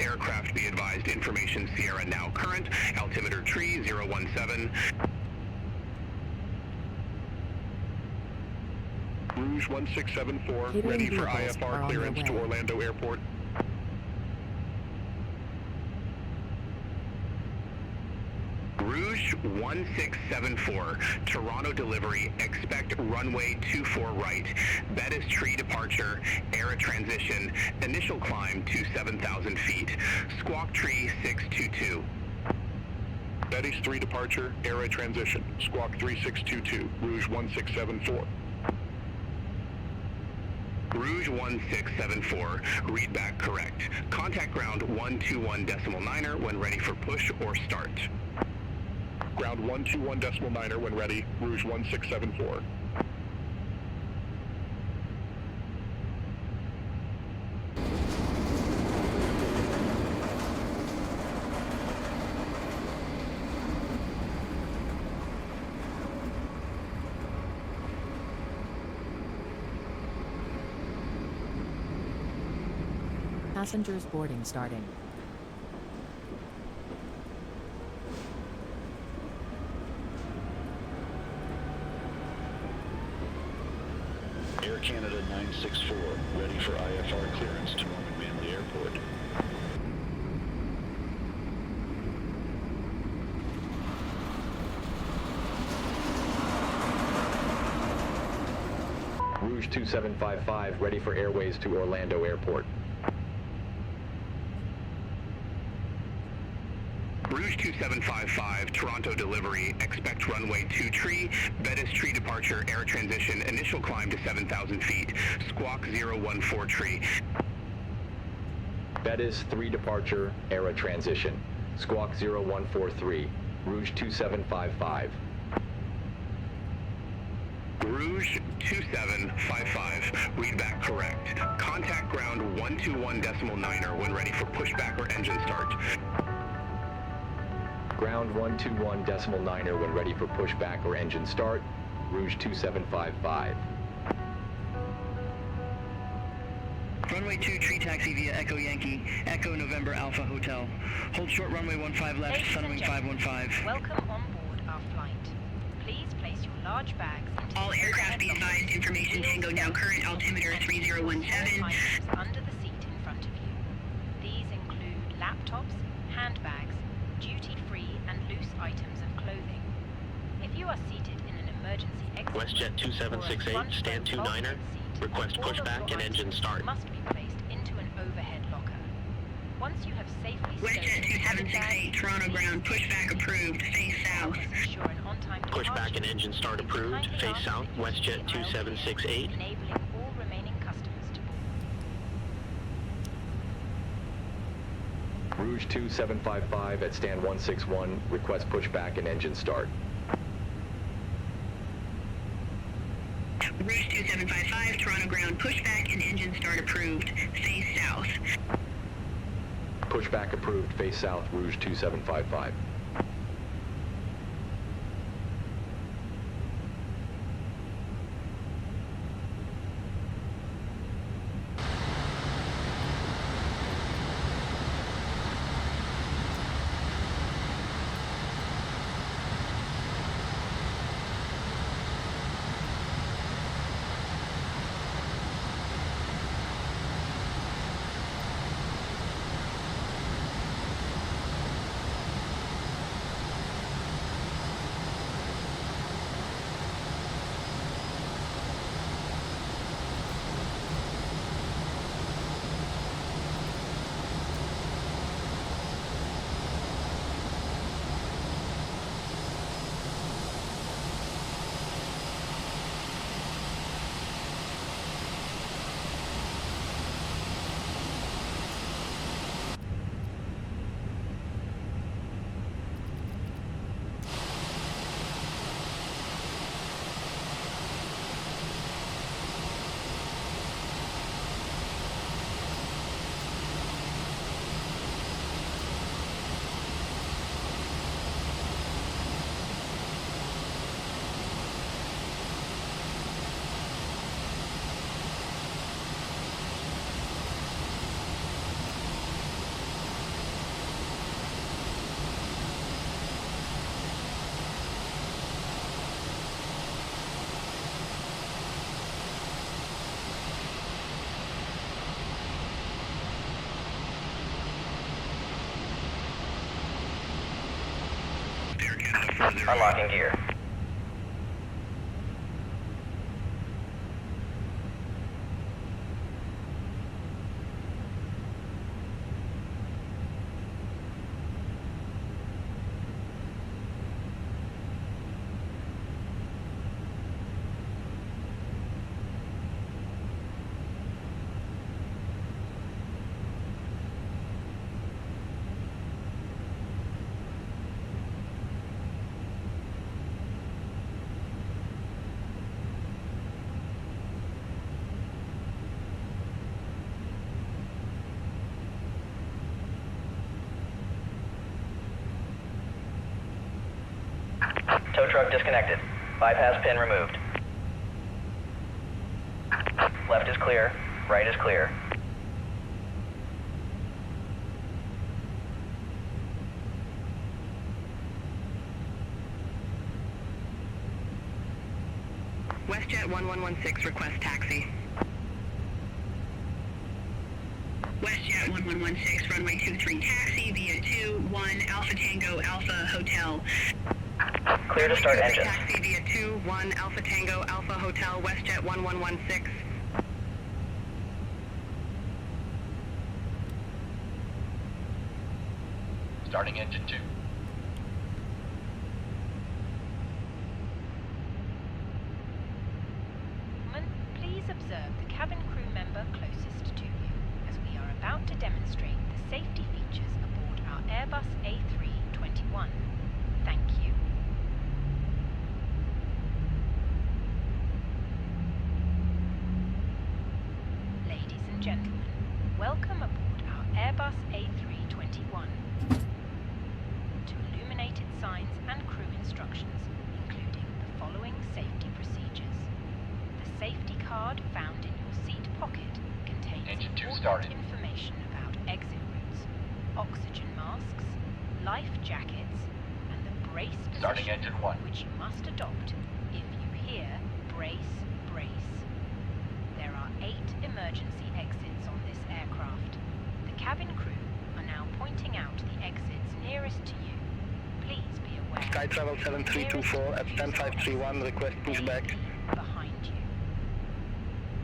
aircraft be advised information Sierra now current, altimeter tree 017. Rouge 1674, ready for IFR clearance to Orlando Airport. Rouge 1674, Toronto delivery, expect runway 24 right, Bettis tree departure, ERA transition, initial climb to 7,000 feet, squawk tree 622. Bettis 3 departure, ERA transition, squawk 3622, Rouge 1674. Rouge 1674, read back correct. Contact ground 121.9er when ready for push or start. Ground 121.9er when ready, Rouge 1674. Passengers boarding starting. Air Canada 964, ready for IFR clearance to Norman Manley Airport. Rouge 2755, ready for airways to Orlando Airport. Rouge 2755, Toronto delivery, expect runway 2 tree, Bettis tree departure, air transition, initial climb to 7,000 feet, squawk 014 tree. Bettis 3 departure, ERA transition, squawk 0143, Rouge 2755. Rouge 2755, read back correct. Contact ground 121.9er when ready for pushback or engine start. Ground 121.9er when ready for pushback or engine start, Rouge 2755. Runway 2 tree taxi via Echo Yankee, Echo November Alpha Hotel. Hold short runway 15 left, Sunwing 515. Welcome on board our flight. Please place your large bags into all aircraft be advised information Tango now current, altimeter 3017. Items under the seat in front of you. These include laptops, handbags, duty-free and loose items of clothing. If you are seated in an emergency exit WestJet 2768, stand 29er, request pushback and engine start. Must be placed into an overhead locker. Once you have safely WestJet 2768, Toronto ground, pushback approved, face south. Ensure an on-time Pushback and engine start approved, face south, WestJet 2768. enabling all remaining customers to board. Rouge 2755 at stand 161, request pushback and engine start. Rouge 2755, Toronto ground, pushback and engine start approved, face south. Pushback approved, face south, Rouge 2755. Unlocking gear. Tow truck disconnected. Bypass pin removed. Left is clear. Right is clear. WestJet 1116 request taxi. WestJet 1116 runway 23 taxi via 21 Alpha Tango Alpha Hotel. Clear to start engines. Taxi via 21 Alpha Tango Alpha Hotel, WestJet 1116. Starting engine 2. Please observe the cabin crew member closest to you, as we are about to demonstrate the safety features aboard our Airbus A321. Thank you. Ladies and gentlemen, welcome aboard our Airbus A321. To illuminated signs and crew instructions, including the following safety procedures. The safety card found in your seat pocket contains Engine 2 important started. information about exit routes, oxygen masks, life jackets, and the brace Starting position engine 1. which you must adopt if you hear brace, brace. There are 8 emergency exits on this aircraft. The cabin crew are now pointing out the exits nearest to you. Please be aware. Sky Travel 7324 at 10531, request pushback. Behind you.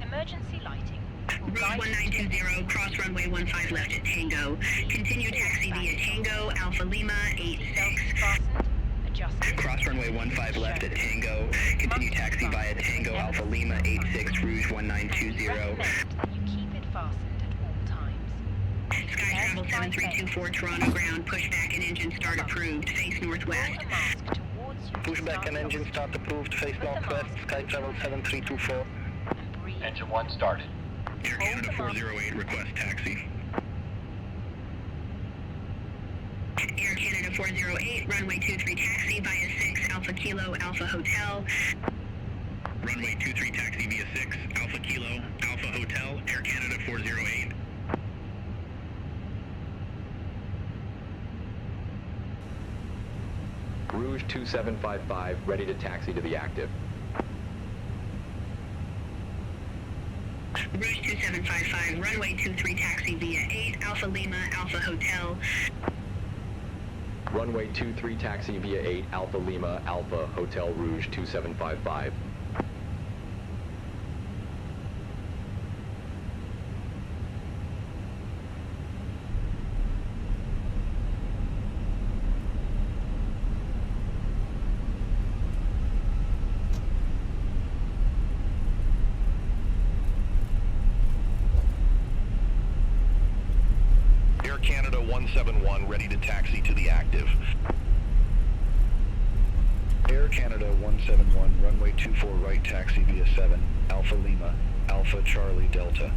Emergency lighting will Rouge guide you to 1920, cross runway 15 left at Tango. Continue taxi via Tango, Alpha Lima 86. fastened, adjusted. Cross runway 15 left at Tango. Continue taxi via Tango Alpha Lima 86 Rouge 1920. Recommend that you keep it fastened at all times. Sky Travel 7324, Toronto ground, pushback and engine start approved, face Pull northwest. a mask towards you. to Pushback start and the engine oxygen start approved, face Put the northwest, mask Sky Travel 7324. and breathe. Engine 1 started. Air Canada 408 request taxi. Air Canada 408, runway 23 taxi via 6 Alpha Kilo Alpha Hotel. Runway 23 taxi via 6 Alpha Kilo Alpha Hotel, Air Canada 408. Rouge 2755, ready to taxi to the active. Rouge 2755, runway 23 taxi via 8 Alpha Lima Alpha Hotel. Runway 23 taxi via 8 Alpha Lima Alpha Hotel Rouge 2755. Air Canada 171 ready to taxi to the active. Air Canada 171, runway 24 right taxi via 7, Alpha Lima, Alpha Charlie Delta.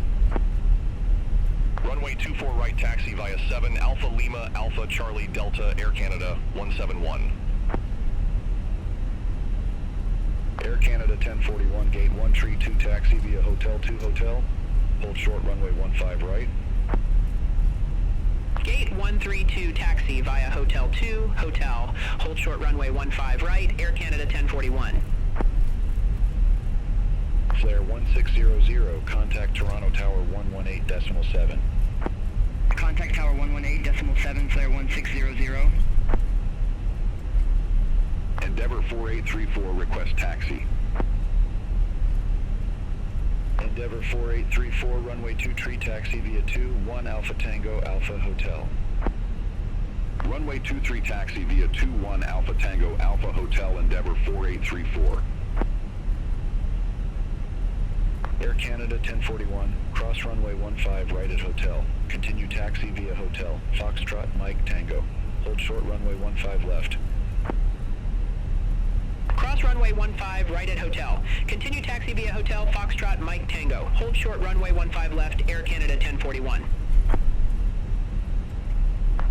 Runway 24 right taxi via 7 Alpha Lima Alpha Charlie Delta, Air Canada 171. Air Canada 1041, gate 132 taxi via Hotel 2 Hotel. Hold short runway 15 right. Gate 132 taxi via Hotel 2 Hotel. Hold short runway 15 right, Air Canada 1041. Flare 1600, contact Toronto Tower 118.7. Contact Tower 118.7, flare 1600. NW Endeavor 4834, request taxi. Endeavor 4834, runway 23 taxi via 21 Alpha Tango Alpha Hotel. Runway 23 taxi via 21 Alpha Tango Alpha Hotel, Endeavor 4834. Air Canada 1041, cross runway 15 right at hotel. Continue taxi via hotel. Foxtrot Mike Tango. Hold short runway 15 left. Cross runway 15 right at hotel. Continue taxi via hotel Foxtrot Mike Tango. Hold short runway 15 left, Air Canada 1041.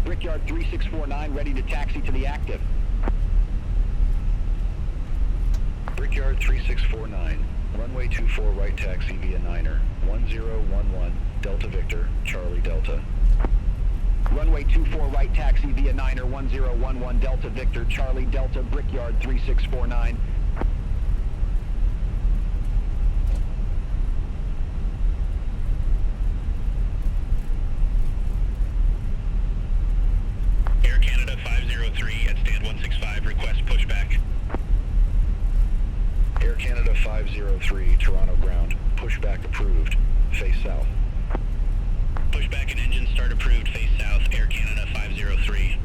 Brickyard 3649 ready to taxi to the active. Brickyard 3649, runway 24 right taxi via Niner, 1011 Delta Victor, Charlie Delta. Runway 24 right taxi via Niner 1011 Delta Victor, Charlie Delta, Brickyard 3649. Air Canada 503 at stand 165, request pushback. Air Canada 503, Toronto ground, pushback approved, face south. Pushback and engine start approved, face south, Air Canada 503.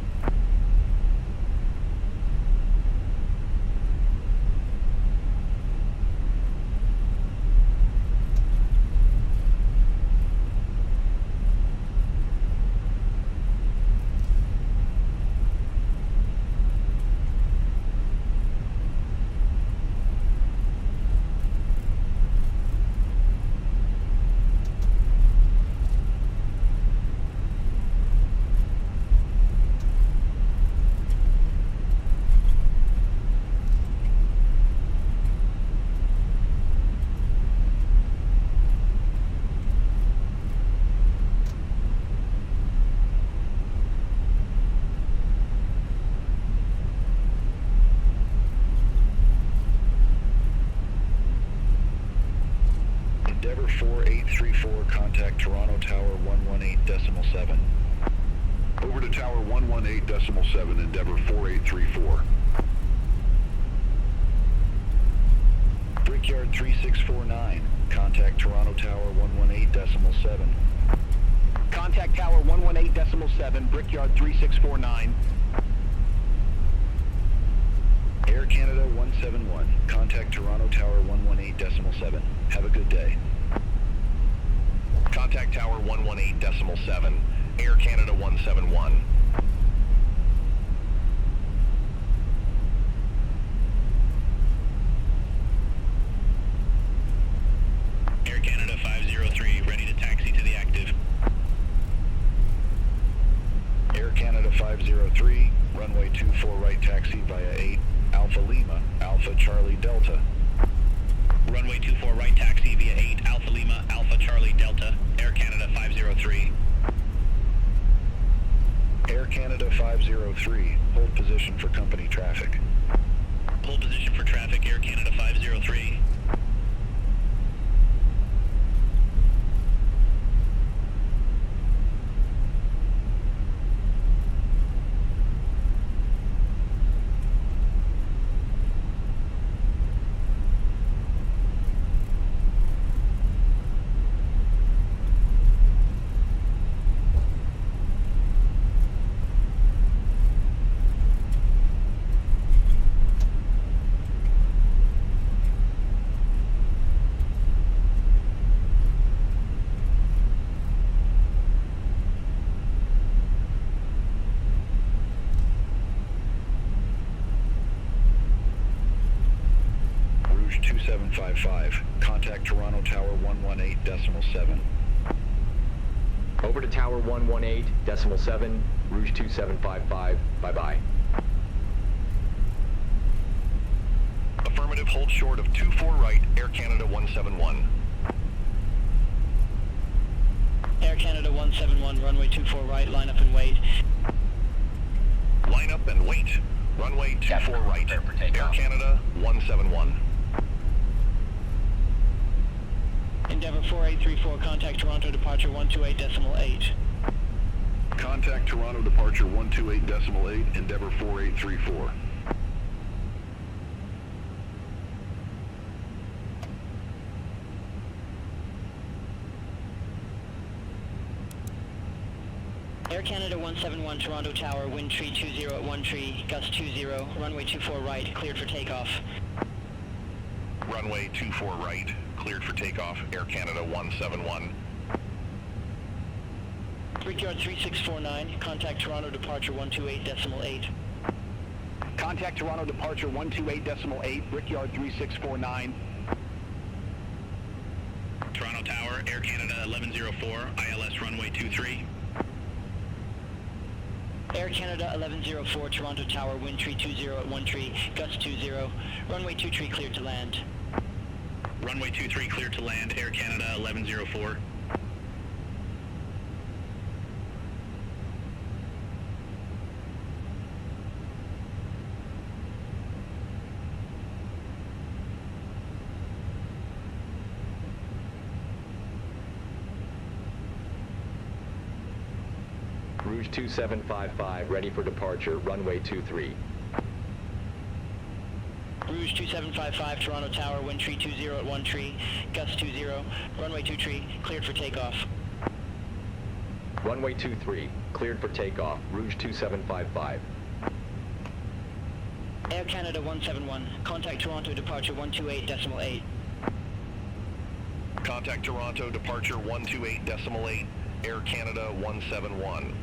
Endeavor 4834, contact Toronto Tower 118.7. Over to Tower 118.7, Endeavor 4834. Brickyard 3649, contact Toronto Tower 118.7. Contact Tower 118.7, Brickyard 3649. Air Canada 171, contact Toronto Tower 118.7. Have a good day. Contact Tower 118.7, Air Canada 171. Air Canada 503, ready to taxi to the active. Air Canada 503, runway 24 right taxi via 8 Alpha Lima, Alpha Charlie Delta. Runway 24 right taxi via 8 Alpha Lima, Alpha Charlie Delta, Air Canada 503. Air Canada 503, hold position for company traffic. Hold position for traffic, Air Canada 503. Rouge 2755, contact Toronto Tower 118.7. Over to Tower 118.7, Rouge 2755, bye-bye. Affirmative, hold short of 24 right, Air Canada 171. Air Canada 171, runway 24 right, line up and wait. Line up and wait. Runway 24 right, Air Canada 171. Endeavor 4834, contact Toronto departure 128.8. Contact Toronto departure 128.8, Endeavor 4834. Air Canada 171, Toronto Tower, wind tree 20 at 1 tree, gust 20, runway 24 right, cleared for takeoff. Runway 24 right, cleared for takeoff, Air Canada 171. Brickyard 3649, contact Toronto departure 128.8. Contact Toronto departure 128.8, Brickyard 3649. Toronto Tower, Air Canada 1104, ILS runway 23. Air Canada 1104, Toronto Tower, wind tree 20 at 1 tree, gust 20, runway 2 tree cleared to land. Runway 23 cleared to land, Air Canada 1104. Rouge 2755, ready for departure, runway 23. Rouge 2755, Toronto Tower, wind tree 20 at 1 tree, gust 20, runway 2 tree, cleared for takeoff. Runway 23, cleared for takeoff, Rouge 2755. Air Canada 171, contact Toronto departure 128.8. Contact Toronto departure 128.8, Air Canada 171.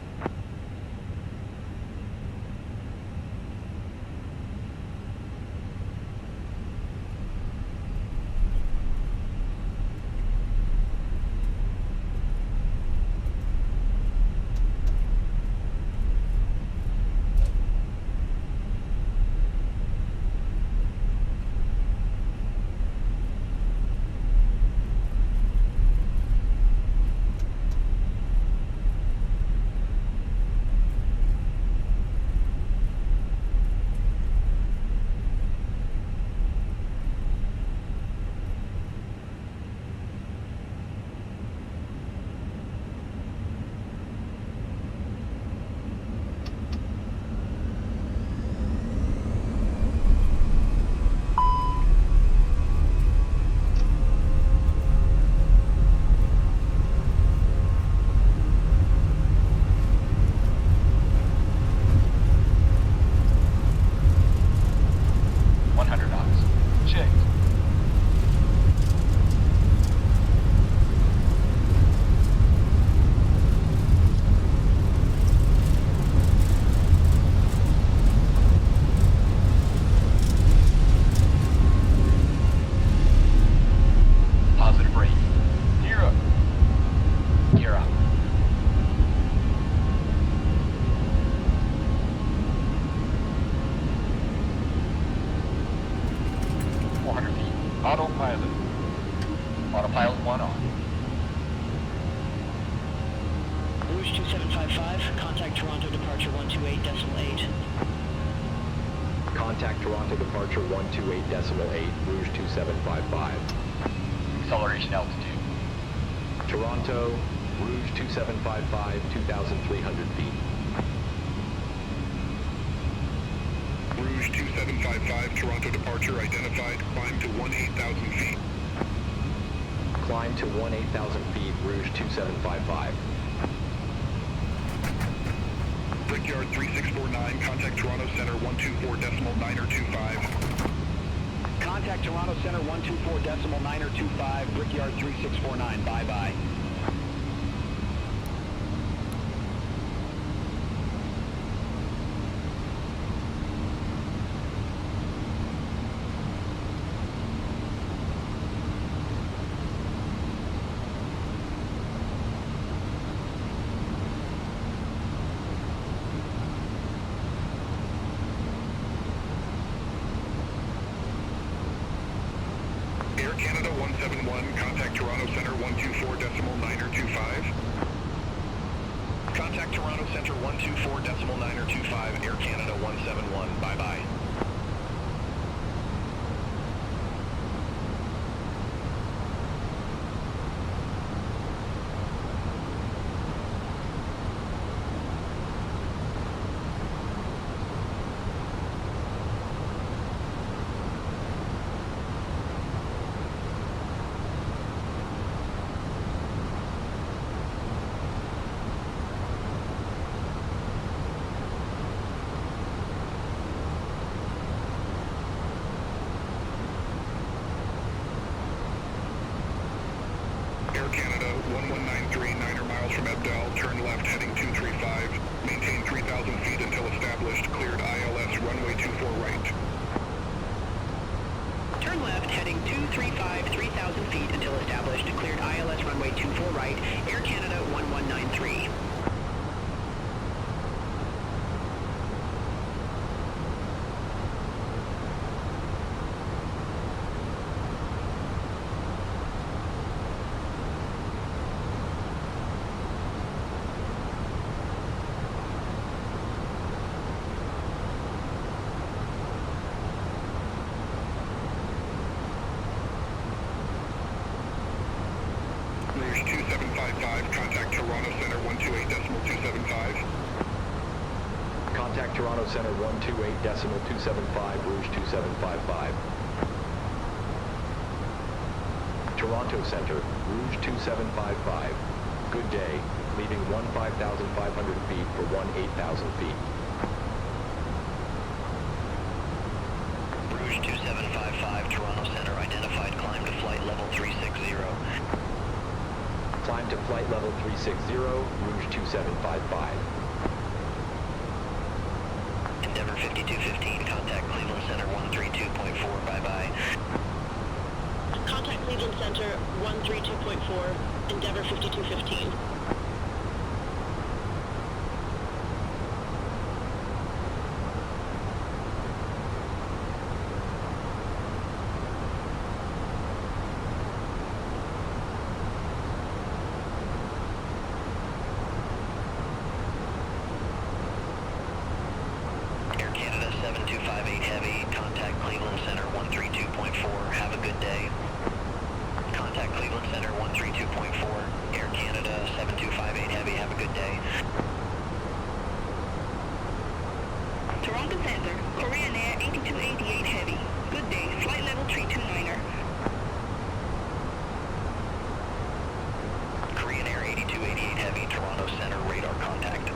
Autopilot 1 on. Rouge 2755, contact Toronto departure 128.8. Contact Toronto departure 128.8, Rouge 2755. Acceleration altitude. Toronto, Rouge 2755, 2,300 feet. Rouge 2755, Toronto departure identified, climb to 18,000 feet. Climb to 18,000 feet, Rouge 2755. Brickyard 3649, contact Toronto Center 124.925. Contact Toronto Center 124.925, Brickyard 3649, bye-bye. Air Canada 171, contact Toronto Center 124.925. Contact Toronto Center 124.925, Air Canada 171, bye-bye. Hotel, turn left heading 235. Maintain 3,000 feet until established. Cleared ILS runway 24 right. Turn left, heading 235, 3,000 feet until established. Cleared ILS runway 24 right, Air Canada 1193. Rouge 2755, contact Toronto Center 128.275. Contact Toronto Center 128.275, Rouge 2755. Toronto Center, Rouge 2755. Good day. Leaving 15,500 feet for 18,000 feet. Rouge 2755, Toronto Center, identified climb to flight level 360. Climb to flight level 360, Rouge 2755. Endeavour 5215, contact Cleveland Center 132.4, bye-bye. Contact Cleveland Center 132.4, Endeavour 5215. Air Canada 7258 Heavy, contact Cleveland Center 132.4, have a good day. Contact Cleveland Center 132.4, Air Canada 7258 Heavy, have a good day. Toronto Center, Korean Air 8288 Heavy. Good day, flight level 329er. Korean Air 8288 Heavy, Toronto Center, radar contact.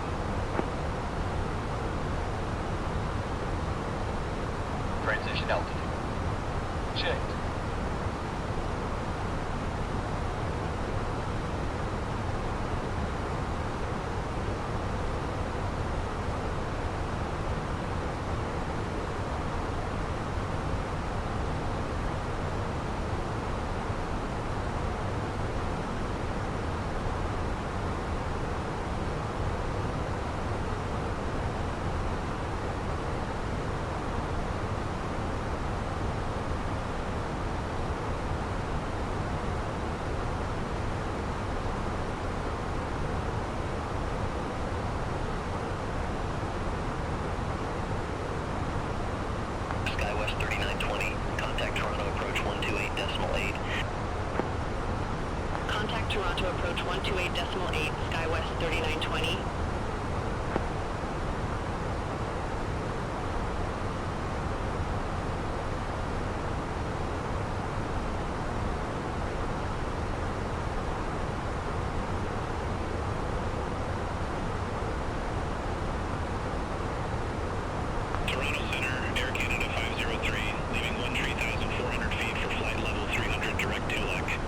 Transition altitude. Checked. SkyWest 3920, contact Toronto approach 128.8. Contact Toronto approach 128.8, SkyWest 3920. Toronto Center, Air Canada 503, leaving 13,400 feet for flight level 300 direct to Lek.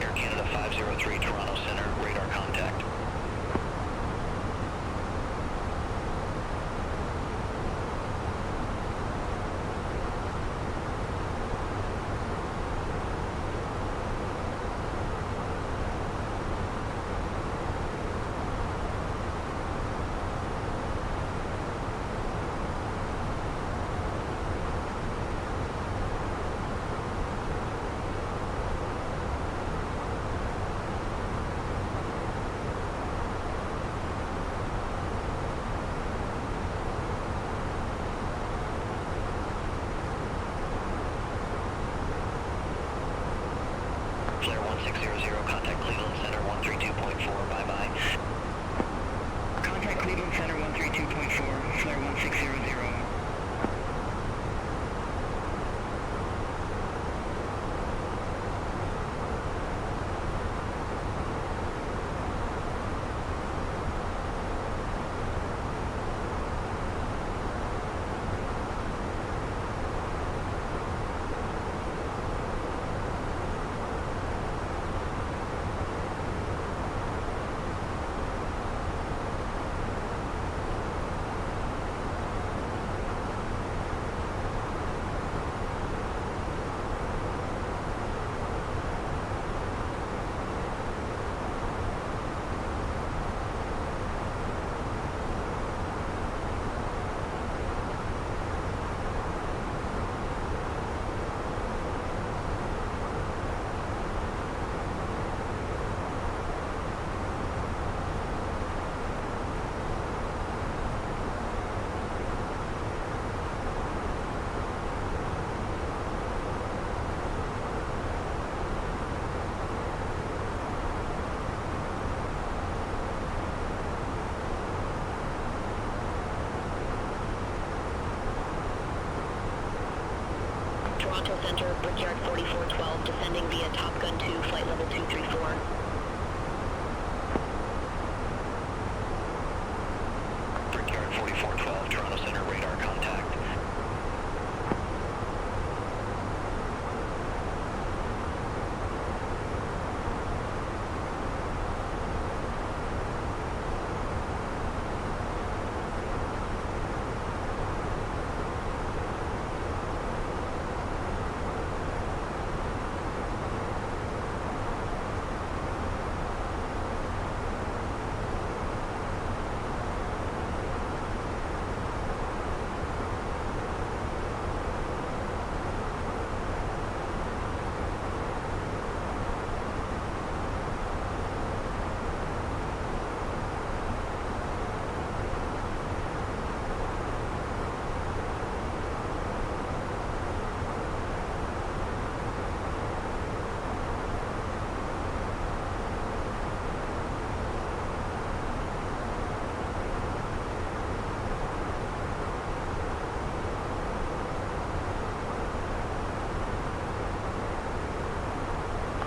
Air Canada 503, Toronto Center, radar contact. Flare 1600, contact Cleveland Center 132.4, bye-bye. Contact Cleveland Center 132.4, flare 1600. Center, Brickyard 4412, descending via Top Gun 2, flight level 234. Brickyard 4412, Toronto Center, radar contact.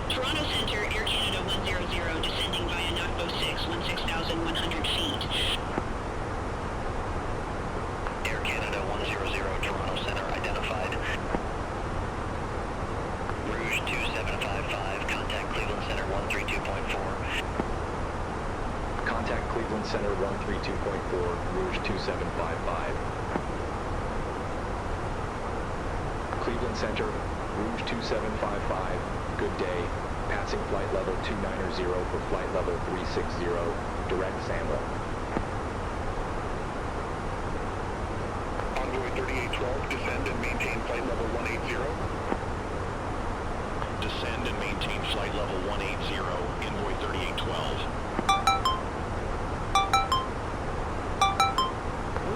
Toronto Center, Air Canada 100, descending via Knockbow 6, 16,100 feet. Air Canada 100, Toronto Center, identified. Rouge 2755, contact Cleveland Center 132.4. Contact Cleveland Center 132.4, Rouge 2755. Cleveland Center, Rouge 2755, good day. Passing flight level 290 for flight level 360, direct SAML. Envoy 3812, descend and maintain flight level 180. Descend and maintain flight level 180, Envoy 3812.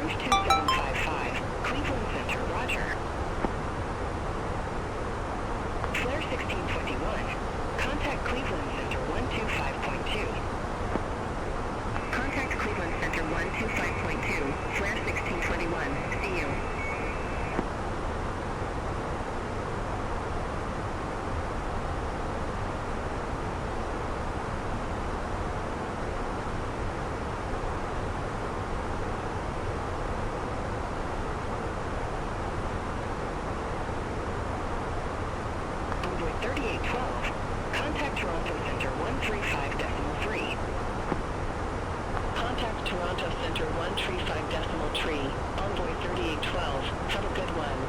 Rouge 2755, Cleveland Center, roger. Flare 1621. Contact Cleveland Center 125.2. Contact Cleveland Center 125.2. Flare 1621. See you. Envoy 3812. Contact Toronto Center 135.3. Contact Toronto Center 135.3. Envoy 3812. Have a good one.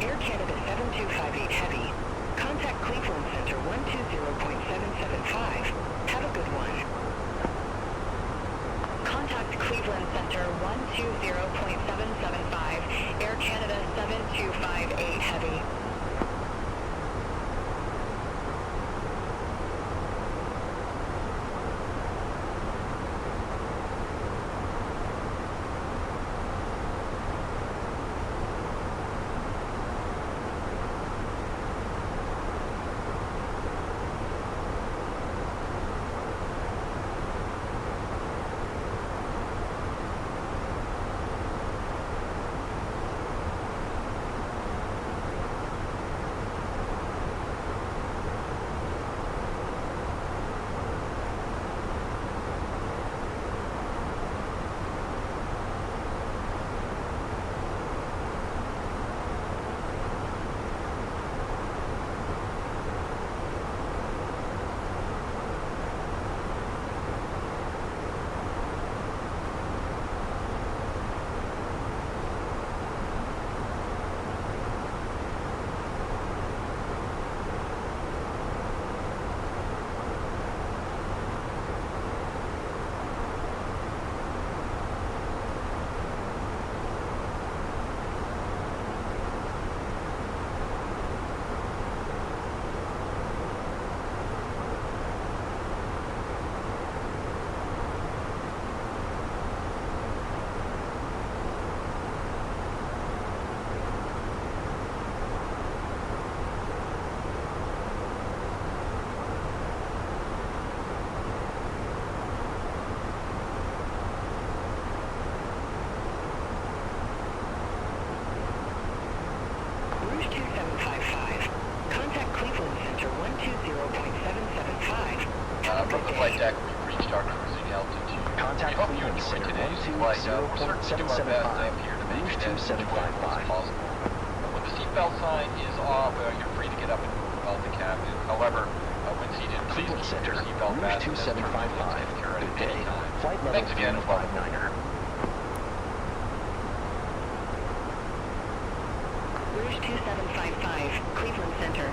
Air Canada 7258 Heavy. Contact Cleveland Center 120.775. Have a good one. Contact Cleveland Center 120.775. Air Canada deck, we've reached our cruising altitude. Contact We hope you Cleveland enjoyed Center, today's 12 flight. We'll certainly do our best up here to make Rouge it as enjoyable as 2755. possible. When the seatbelt sign is off, you're free to get up and move about the cabin. However, when seated, please Cleveland keep your Center, seatbelt Rouge fastened as turbulence 2755. can occur at Good any day. time. Flight level Thanks again, and welcome. 359er. Rouge 2755, Cleveland Center.